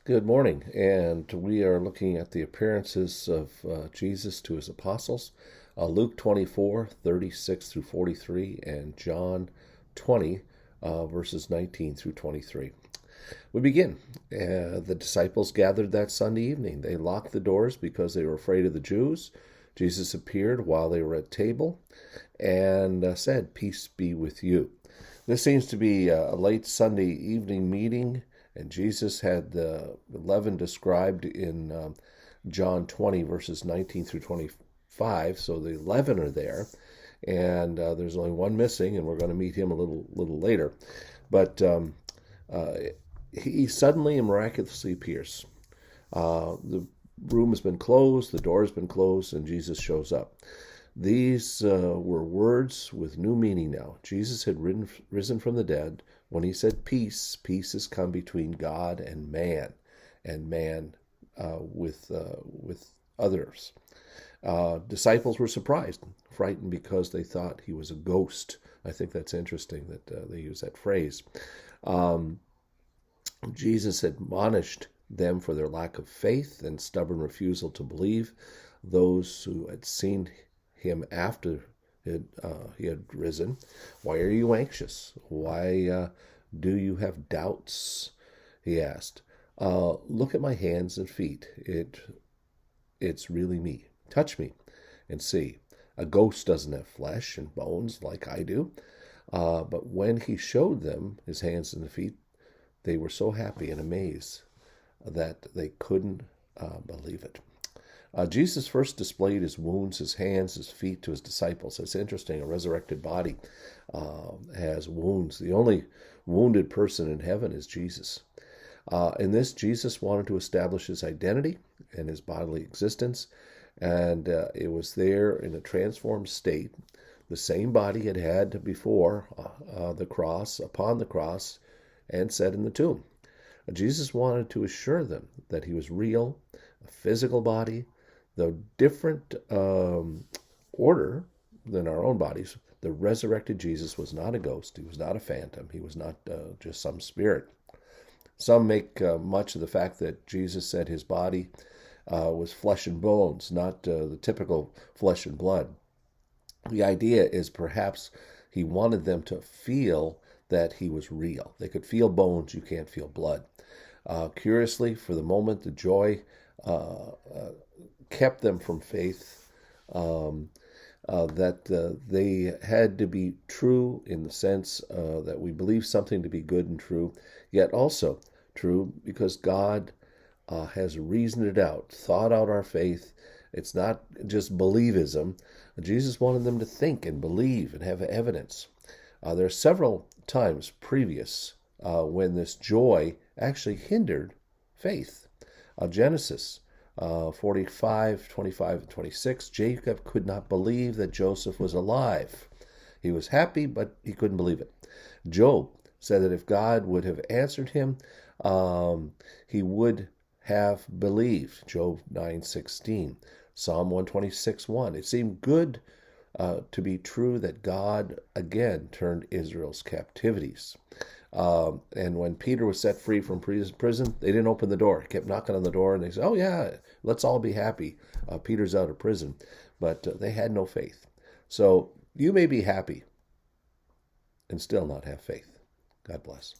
Good morning, and we are looking at the appearances of Jesus to his apostles. Luke 24:36 through 43, and John 20, verses 19 through 23. We begin. The disciples gathered that Sunday evening. They locked the doors because they were afraid of the Jews. Jesus appeared while they were at table and said, "Peace be with you." This seems to be a late Sunday evening meeting, and Jesus had the 11 described in John 20, verses 19 through 25. So the 11 are there, and there's only one missing, and we're going to meet him a little later. But uh, he suddenly and miraculously appears. The room has been closed, the door has been closed, and Jesus shows up. These were words with new meaning now. Jesus had risen from the dead. When he said peace, peace has come between God and man with others. Disciples were surprised, frightened because they thought he was a ghost. I think that's interesting that they use that phrase. Jesus admonished them for their lack of faith and stubborn refusal to believe. Those who had seen him after he had risen, "Why are you anxious? Why do you have doubts?" he asked. "Look at my hands and feet. It's really me. Touch me and see. A ghost doesn't have flesh and bones like I do." But when he showed them his hands and feet, they were so happy and amazed that they couldn't believe it. Jesus first displayed his wounds, his hands, his feet to his disciples. It's interesting. A resurrected body has wounds. The only wounded person in heaven is Jesus. In this, Jesus wanted to establish his identity and his bodily existence, and it was there in a transformed state. The same body had had before the cross, upon the cross, and set in the tomb. Jesus wanted to assure them that he was real, a physical body, though different order than our own bodies. The resurrected Jesus was not a ghost. He was not a phantom. He was not just some spirit. Some make much of the fact that Jesus said his body was flesh and bones, not the typical flesh and blood. The idea is perhaps he wanted them to feel that he was real. They could feel bones, you can't feel blood. Curiously, for the moment, the joy kept them from faith, that they had to be true in the sense that we believe something to be good and true, yet also true because God has reasoned it out, thought out our faith. It's not just believism. Jesus wanted them to think and believe and have evidence. There are several times previous when this joy actually hindered faith. Genesis 45, 25, and 26, Jacob could not believe that Joseph was alive. He was happy, but he couldn't believe it. Job said that if God would have answered him, he would have believed. Job 9:16. Psalm 126:1. It seemed good to be true that God again turned Israel's captivities. And when Peter was set free from prison, they didn't open the door. He kept knocking on the door, and they said, "Oh yeah, let's all be happy. Peter's out of prison." But they had no faith. So you may be happy and still not have faith. God bless.